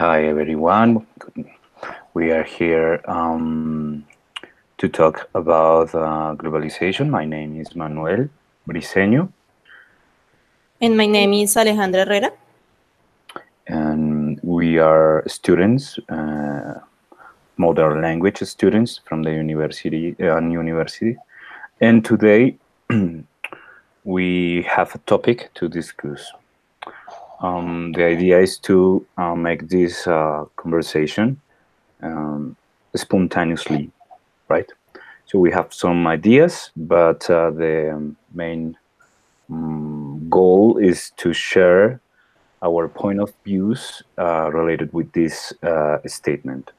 Hi everyone. We are here to talk about globalization. My name is Manuel Briceño, And my name is Alejandra Herrera. and we are students, modern language students from the university. And today we have a topic to discuss. The idea is to make this conversation spontaneously, right? So we have some ideas, but the main goal is to share our point of views related with this statement,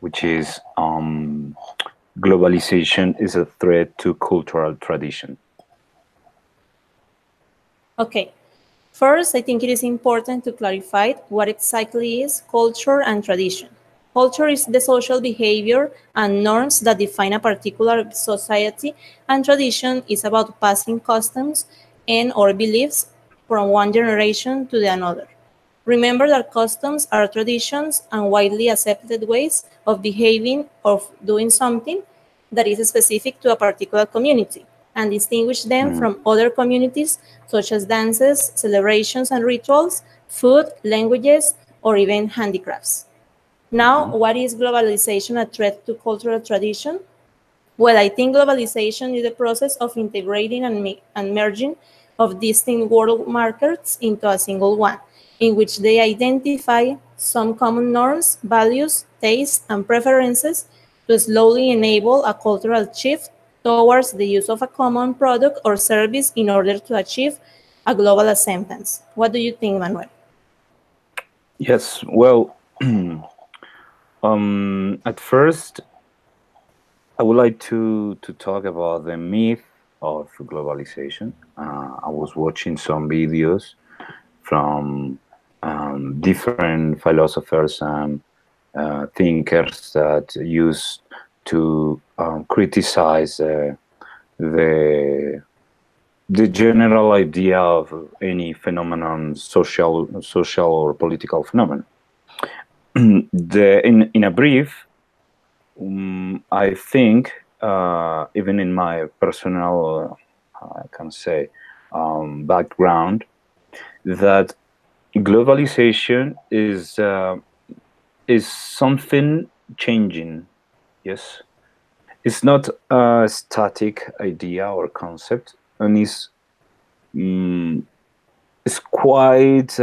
which is globalization is a threat to cultural tradition. Okay. First, I think it is important to clarify what exactly is culture and tradition. Culture is the social behavior and norms that define a particular society, and tradition is about passing customs and or beliefs from one generation to the another. Remember that customs are traditions and widely accepted ways of behaving or doing something that is specific to a particular community and distinguish them Mm. from other communities such as dances, celebrations and rituals, food, languages, or even handicrafts. Now, Mhm. what is globalization a threat to cultural tradition? Well, I think globalization is the process of integrating and merging of distinct world markets into a single one, in which they identify some common norms, values, tastes, and preferences to slowly enable a cultural shift towards the use of a common product or service in order to achieve a global acceptance. What do you think, Manuel? Yes. Well, at first, I would like to talk about the myth of globalization. I was watching some videos from different philosophers and thinkers that used to criticize the the general idea of any phenomenon, social or political phenomenon. In a brief, I think even in my personal, I can say, background, that globalization is something changing. Yes, it's not a static idea or concept, and mm, it's quite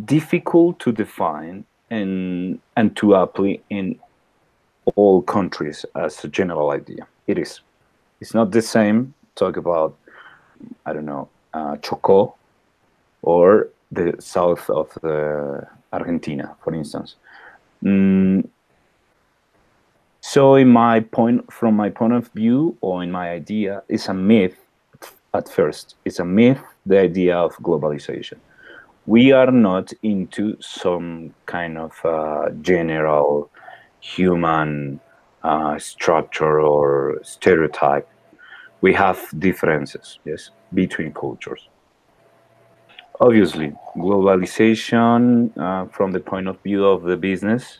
difficult to define and to apply in all countries as a general idea. It is. It's not the same. Talk about, I don't know, Chocó or the south of the Argentina, for instance. Mm, so, from my point of view, or in my idea, it's a myth. At first, it's a myth. The idea of globalization. We are not into some kind of general human structure or stereotype. We have differences, yes, between cultures. Obviously, globalization, from the point of view of the business,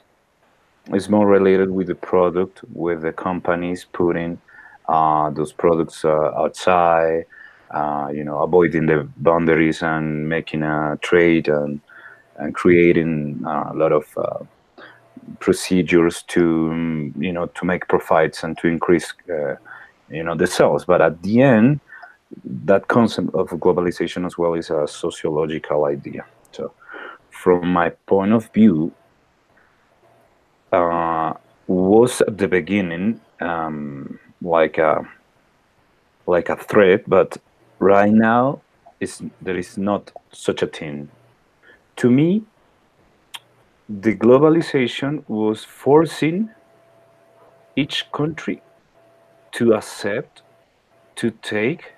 is more related with the product, with the companies putting those products outside, avoiding the boundaries and making a trade and creating a lot of procedures to, to make profits and to increase, the sales. But at the end, that concept of globalization as well is a sociological idea. So, from my point of view, uh, was at the beginning like a threat, but right now there is not such a thing. To me, the globalization was forcing each country to accept, to take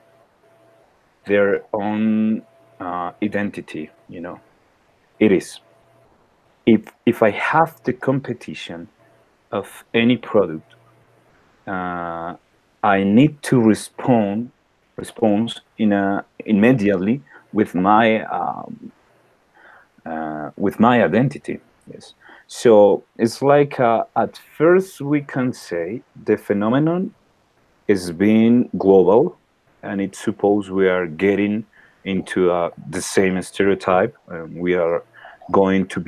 their own identity. It is. If I have the competition of any product, uh, I need to respond immediately with my with my identity. Yes. So it's like at first we can say the phenomenon is being global, and it's suppose we are getting into the same stereotype. We are going to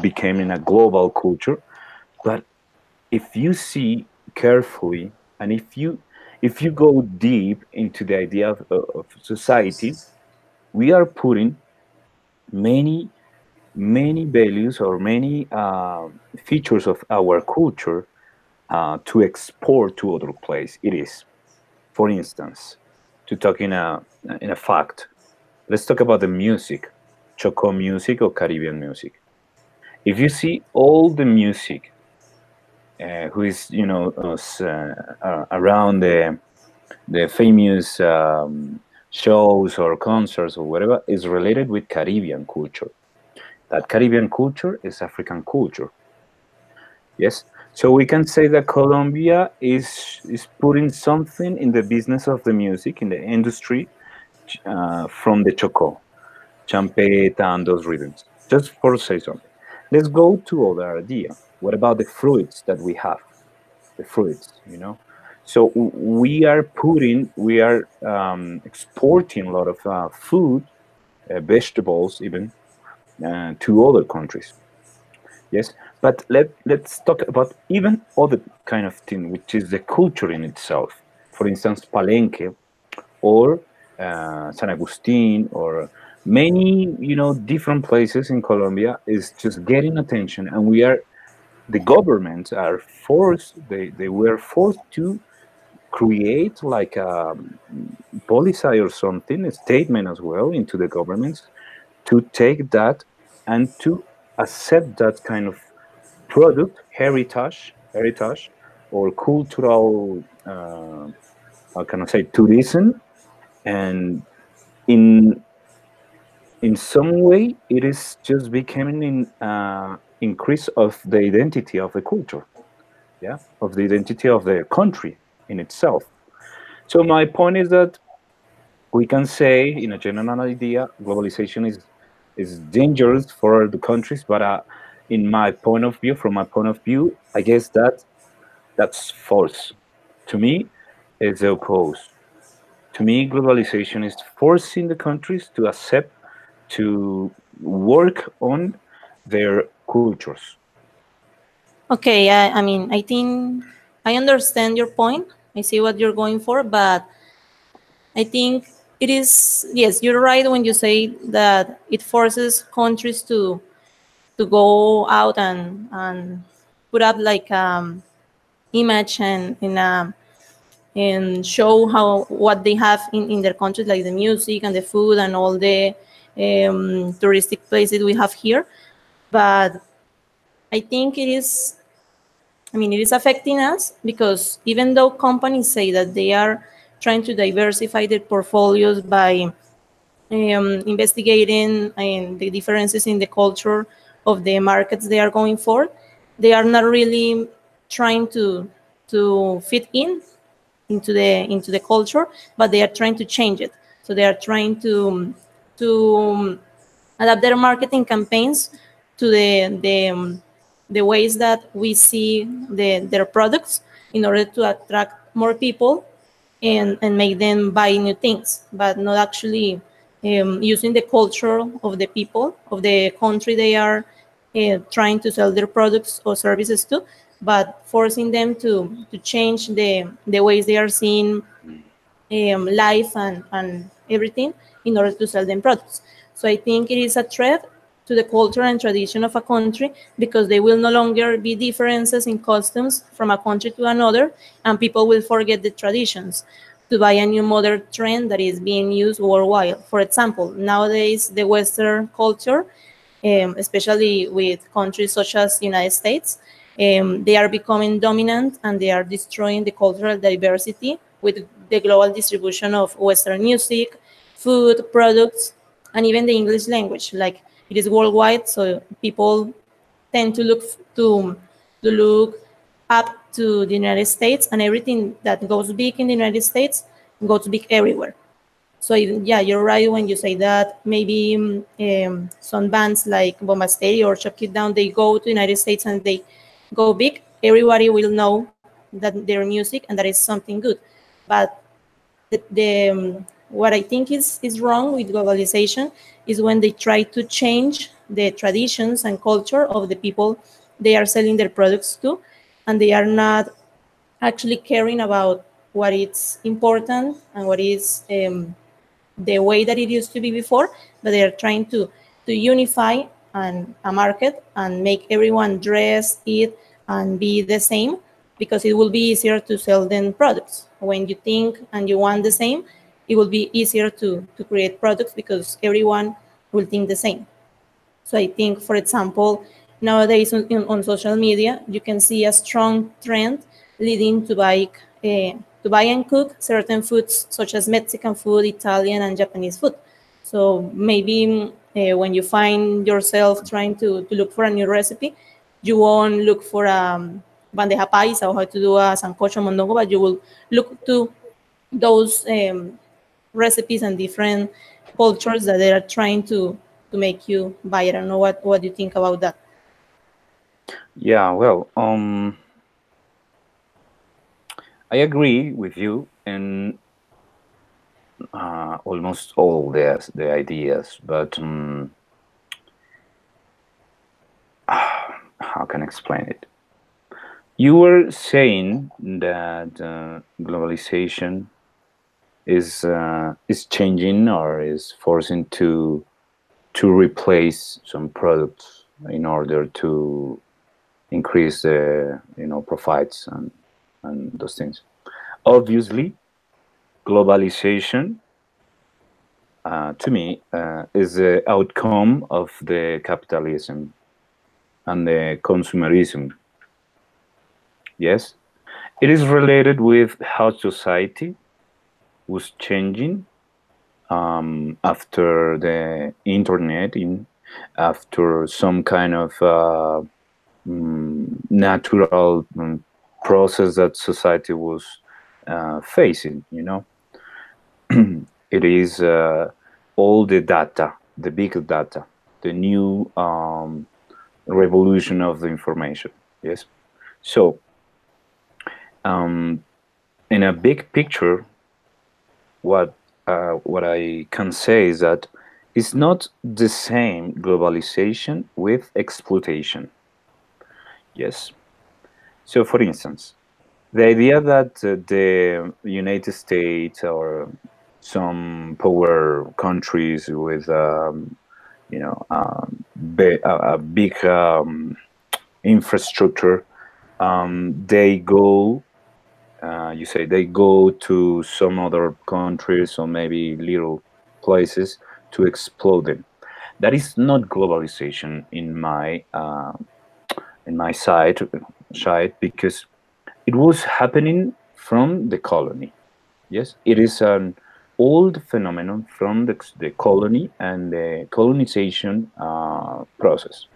becoming a global culture. But if you see carefully, and if you go deep into the idea of society, we are putting many many values or many features of our culture to export to other place. It is, for instance, to talk in a fact. Let's talk about the music, Choco music or Caribbean music. If you see all the music, who is around the famous shows or concerts or whatever, is related with Caribbean culture. That Caribbean culture is African culture. Yes. So we can say that Colombia is putting something in the business of the music, in the industry, from the Choco, champeta, and those rhythms. Just for say something. Let's go to other idea. What about the fruits that we have? The fruits. So we are exporting a lot of food, vegetables, even to other countries. Yes, but let's talk about even other kind of thing, which is the culture in itself. For instance, Palenque or San Agustin or many different places in Colombia is just getting attention, and the governments are forced. They were forced to create like a policy or something, a statement as well into the governments to take that and to accept that kind of product, heritage, or cultural, how can I say, tourism, and in in some way, it is just becoming increase of the identity of the culture, yeah, of the identity of the country in itself. So my point is that we can say, in a general idea, globalization is dangerous for the countries, but from my point of view, I guess that's false. To me, it's the opposite. To me, globalization is forcing the countries to accept to work on their cultures. Okay, I mean, I think I understand your point. I see what you're going for, but I think it is, yes, you're right when you say that it forces countries to go out and put up like image and show how what they have in their countries, like the music and the food and all the touristic places we have here. But I think it is, I mean, it is affecting us because even though companies say that they are trying to diversify their portfolios by investigating the differences in the culture of the markets they are going for, they are not really trying to fit into the culture, but they are trying to change it. So they are trying to adapt their marketing campaigns to the ways that we see their products in order to attract more people and make them buy new things, but not actually using the culture of the people of the country they are trying to sell their products or services to, but forcing them to change the ways they are seeing life and everything in order to sell them products. So I think it is a threat to the culture and tradition of a country because there will no longer be differences in customs from a country to another, and people will forget the traditions to buy a new modern trend that is being used worldwide. For example, nowadays the Western culture, especially with countries such as the United States, they are becoming dominant and they are destroying the cultural diversity with the global distribution of Western music, food, products, and even the English language. Like it is worldwide, so people tend to look up to the United States, and everything that goes big in the United States goes big everywhere. So yeah, you're right when you say that maybe some bands like Bombasteri or Shop It Down, they go to the United States and they go big. Everybody will know that their music and that is something good. But what I think is wrong with globalization is when they try to change the traditions and culture of the people they are selling their products to, and they are not actually caring about what is important and what is the way that it used to be before, but they are trying to unify a market and make everyone dress, eat, and be the same because it will be easier to sell them products. When you think and you want the same, it will be easier to create products because everyone will think the same. So I think, for example, nowadays on social media, you can see a strong trend leading to buy and cook certain foods such as Mexican food, Italian, and Japanese food. So maybe when you find yourself trying to look for a new recipe, you won't look for bandeja paisa or how to do a sancocho mondongo, but you will look to those recipes and different cultures that they are trying to make you buy. I don't know what you think about that. Yeah, well, I agree with you in almost all the ideas, but how can I explain it? You were saying that globalization is changing or is forcing to replace some products in order to increase the profits and those things. Obviously, globalization to me is the outcome of the capitalism and the consumerism. Yes, it is related with how society was changing after the internet, after some kind of natural process that society was facing. It is all the data, the big data, the new revolution of the information. Yes. So, um, in a big picture, what I can say is that it's not the same globalization with exploitation. Yes. So, for instance, the idea that the United States or some power countries with a big infrastructure, they go you say they go to some other countries or maybe little places to explode them. That is not globalization in my side because it was happening from the colony. Yes, it is an old phenomenon from the colony and the colonization process.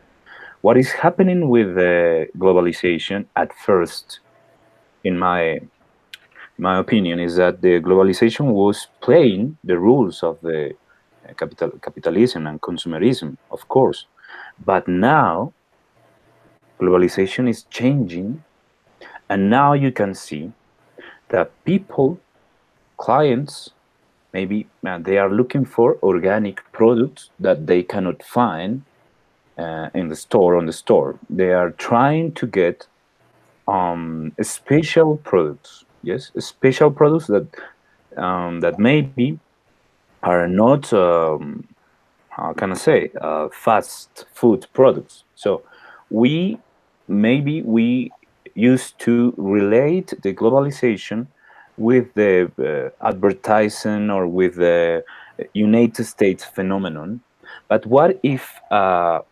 What is happening with the globalization at first, in my opinion, is that the globalization was playing the rules of the capitalism and consumerism, of course. But now globalization is changing, and now you can see that people, clients, maybe they are looking for organic products that they cannot find in the store on the store. They are trying to get special products. Yes, special products that maybe are not how can I say fast food products. So we maybe we used to relate the globalization with the advertising or with the United States phenomenon. But what if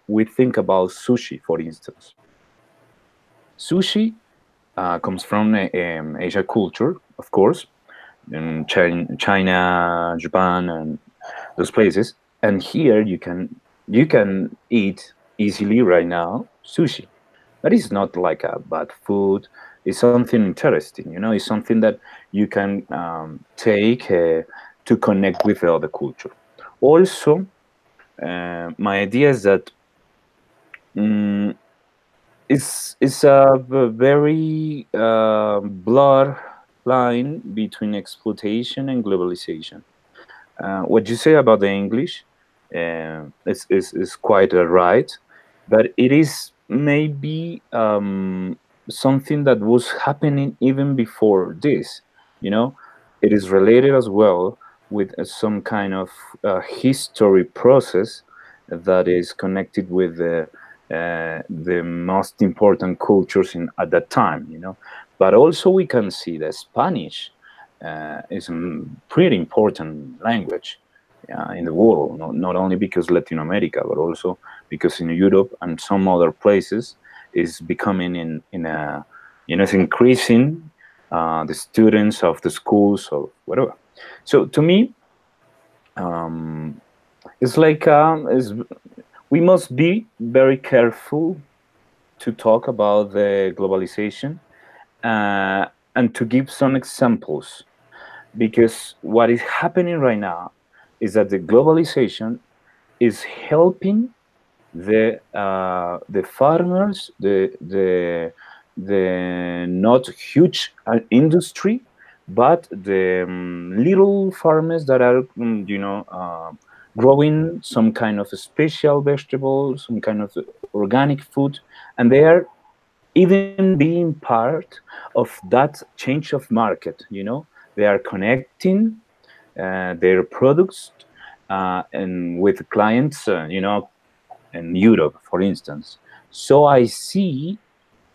we think about sushi, for instance? Sushi comes from Asia culture, of course, in China, Japan, and those places. And here you can eat easily right now sushi. That is not like a bad food. It's something interesting. It's something that you can take. to connect with the other culture. Also, my idea is that um, it's a very blur line between exploitation and globalization. What you say about the English is quite right, but it is maybe something that was happening even before this. You know, it is related as well with some kind of history process that is connected with the most important cultures in at that time. You know, but also we can see the Spanish is a pretty important language in the world, not only because Latin America, but also because in Europe and some other places is becoming in a, it's increasing the students of the schools or whatever. So to me, um, it's like we must be very careful to talk about the globalization uh, and to give some examples, because what is happening right now is that the globalization is helping the farmers, the not huge industry, but the little farmers that are growing some kind of special vegetables, some kind of organic food, and they are even being part of that change of market. They are connecting their products and with clients, in Europe, for instance. So I see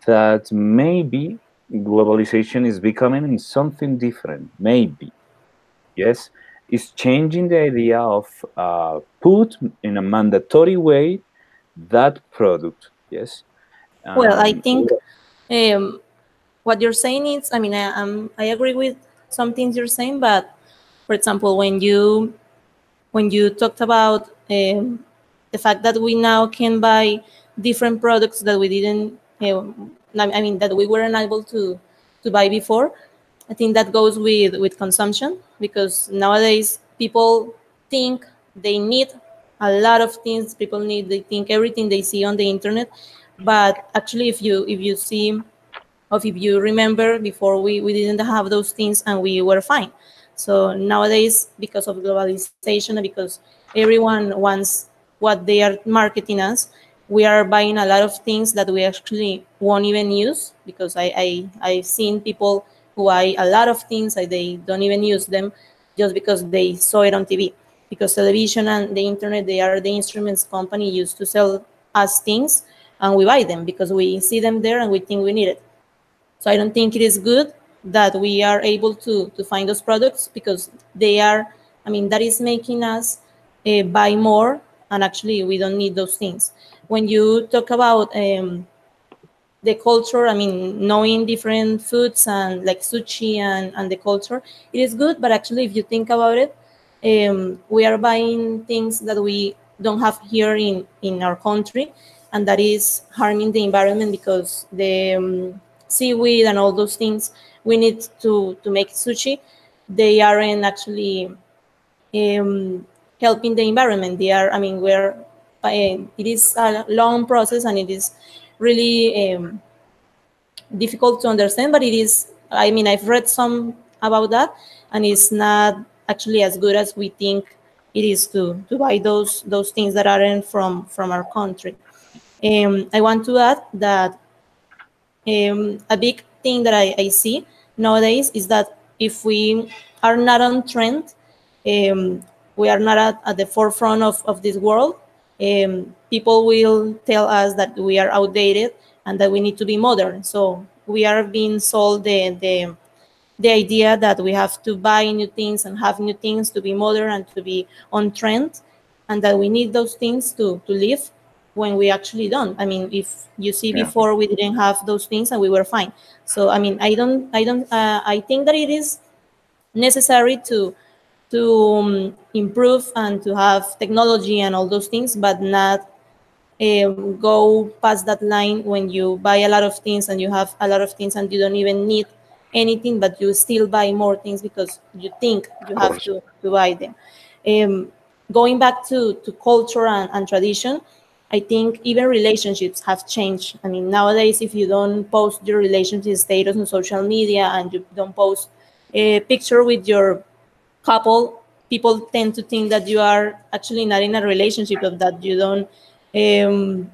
that maybe globalization is becoming something different. Maybe, yes, it's changing the idea of put in a mandatory way that product. Yes. Well, I Um, think um, what you're saying is, I mean, I agree with some things you're saying, but for example, when you talked about the fact that we now can buy different products that we didn't, I mean, that we weren't able to buy before. I think that goes with consumption, because nowadays people think they need a lot of things. People need, they think everything they see on the internet, but actually, if you see, or if you remember, before we didn't have those things and we were fine. So nowadays, because of globalization and because everyone wants what they are marketing us, we are buying a lot of things that we actually won't even use, because I've seen people who buy a lot of things and they don't even use them just because they saw it on TV. Because television and the internet, they are the instruments company used to sell us things, and we buy them because we see them there and we think we need it. So I don't think it is good that we are able to find those products, because they are, I mean, that is making us buy more, and actually we don't need those things. When you talk about the culture, I mean, knowing different foods and like sushi and the culture, it is good. But actually, if you think about it, we are buying things that we don't have here in our country, and that is harming the environment, because the seaweed and all those things we need to make sushi, they aren't actually um, helping the environment. They are, I mean, it is a long process, and it is really difficult to understand, but it is, I mean, I've read some about that, and it's not actually as good as we think it is to buy those things that aren't from our country. I want to add that a big thing that I see nowadays is that if we are not on trend, we are not at the forefront of this world, people will tell us that we are outdated and that we need to be modern. So we are being sold the idea that we have to buy new things and have new things to be modern and to be on trend, and that we need those things to live, when we actually don't. I mean, if you see, yeah, before we didn't have those things and we were fine. So I mean, I think that it is necessary to improve and to have technology and all those things, but not go past that line when you buy a lot of things and you have a lot of things and you don't even need anything, but you still buy more things because you think you Of have course. to buy them. Um, Going back to culture and tradition, I think even relationships have changed. I mean, nowadays, if you don't post your relationship status on social media and you don't post a picture with your couple, people tend to think that you are actually not in a relationship, of that you don't um,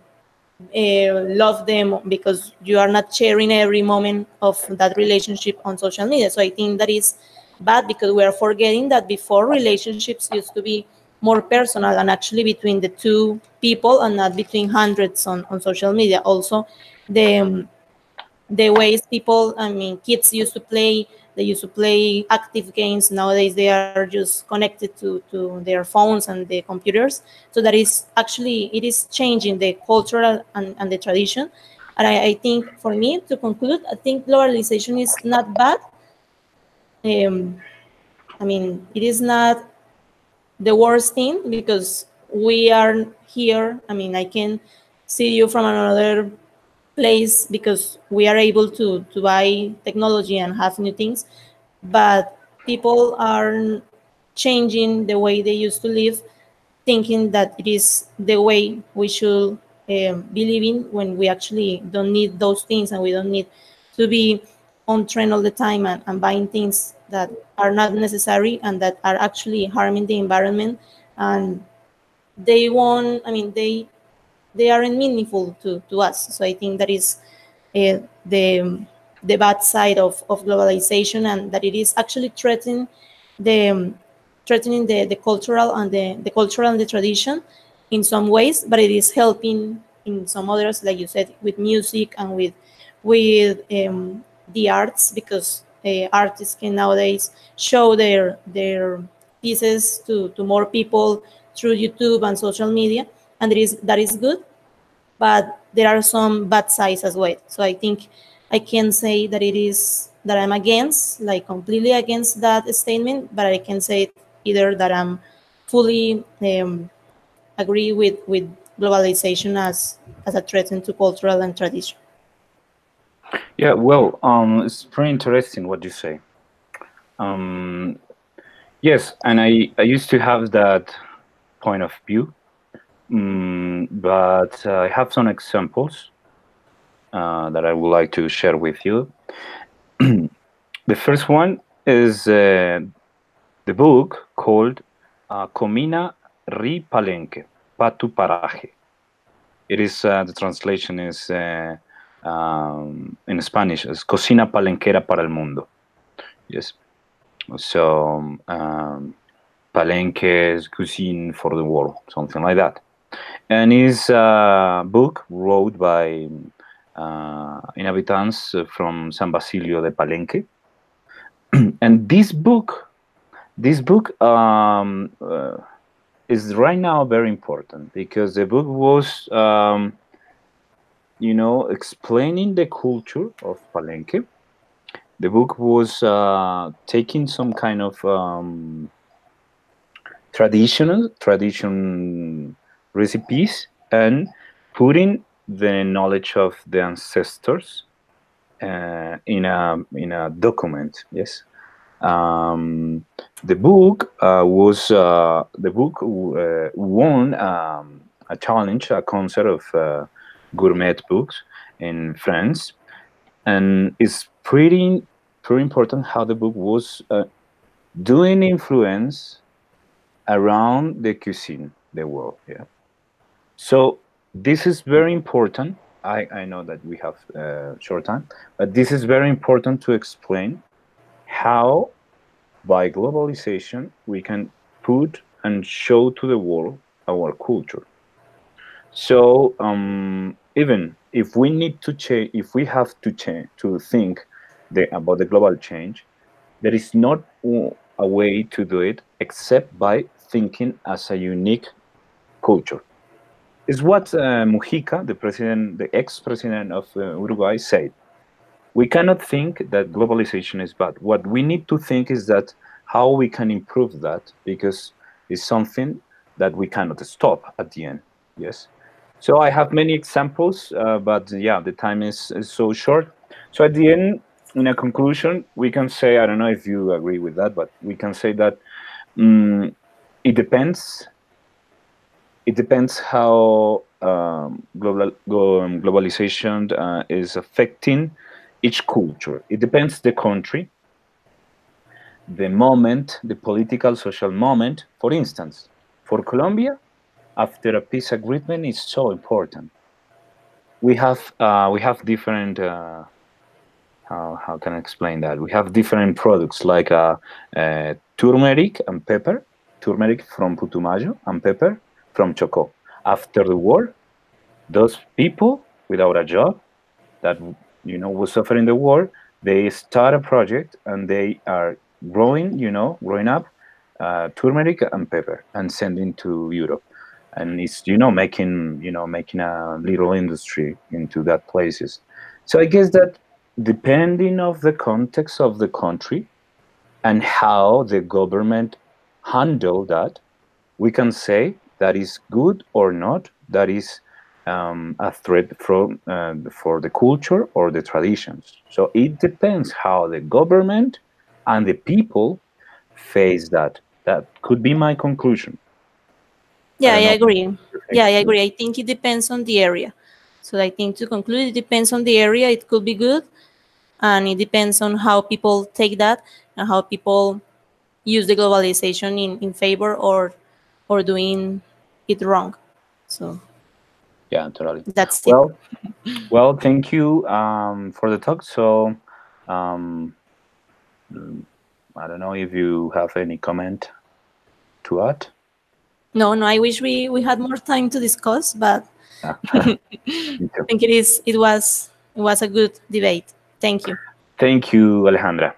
love them because you are not sharing every moment of that relationship on social media. So I think that is bad because we are forgetting that before, relationships used to be more personal and actually between the two people and not between hundreds on social media. Also, the the ways people, I mean, kids used to play, they used to play active games. Nowadays they are just connected to their phones and the computers. So that is actually, it is changing the cultural and the tradition. And I think, for me, to conclude, I think globalization is not bad. um, I mean, it is not the worst thing because we are here. I mean, I can see you from another place because we are able to buy technology and have new things, but people are changing the way they used to live, thinking that it is the way we should be living, when we actually don't need those things and we don't need to be on trend all the time and buying things that are not necessary and that are actually harming the environment. And they won't, I mean, they aren't meaningful to us. So I think that is uh, the the bad side of globalization, and that it is actually the threatening the cultural and the cultural and the tradition in some ways, but it is helping in some others, like you said, with music and with the arts, because artists can nowadays show their pieces to more people through YouTube and social media, and that is good. But there are some bad sides as well. So I think I can say that it is that I'm against, like completely against that statement, but I can say either that I'm fully agree with globalization as a threat to cultural and tradition. Yeah, well, it's pretty interesting what you say. Um, yes, and I used to have that point of view, but I have some examples that I would like to share with you. The first one is the book called Comina Ri Palenque, Patu Paraje. It is the translation is in Spanish is Cocina Palenquera para el Mundo. Yes. So Palenque is cuisine for the world, something like that. And it's a book wrote by inhabitants from San Basilio de Palenque. And this book is right now very important because the book was, explaining the culture of Palenque. The book was taking some kind of tradition recipes and putting the knowledge of the ancestors in a document. Yes. The book won a challenge, a concert of gourmet books in France, and it's pretty important how the book was doing influence around the cuisine, the world. Yeah. So this is very important. I know that we have short time, but this is very important to explain how by globalization we can put and show to the world our culture. So even if we need to change, if we have to change to think about the global change, there is not a way to do it except by thinking as a unique culture. Is what Mujica, the ex-president of Uruguay, said. We cannot think that globalization is bad. What we need to think is that how we can improve that, because it's something that we cannot stop at the end. Yes. So I have many examples, but yeah, the time is so short. So at the end, in a conclusion, we can say, I don't know if you agree with that, but we can say that um, it depends. It depends how globalization is affecting each culture. It depends the country, the moment, the political, social moment. For instance, for Colombia, after a peace agreement is so important. We have different how can I explain that? We have different products like turmeric and pepper, turmeric from Putumayo and pepper from Chocó. After the war, those people without a job that was suffering the war, they start a project and they are growing up turmeric and pepper and sending to Europe, and it's making a little industry into that places. So I guess that depending of the context of the country and how the government handle that, we can say that is good or not, that is a threat for the culture or the traditions. So it depends how the government and the people face that. That could be my conclusion. I Yeah, don't I know what agree. you Yeah, think. I agree. I think it depends on the area. So I think to conclude, it depends on the area. It could be good, and it depends on how people take that and how people use the globalization in favor or doing it wrong. So Yeah, totally. that's it. Well, well, thank you for the talk. So, um, I don't know if you have any comment to add. No, no, I wish we had more time to discuss, but Yeah, I me too. think it was a good debate. Thank you. Thank you, Alejandra.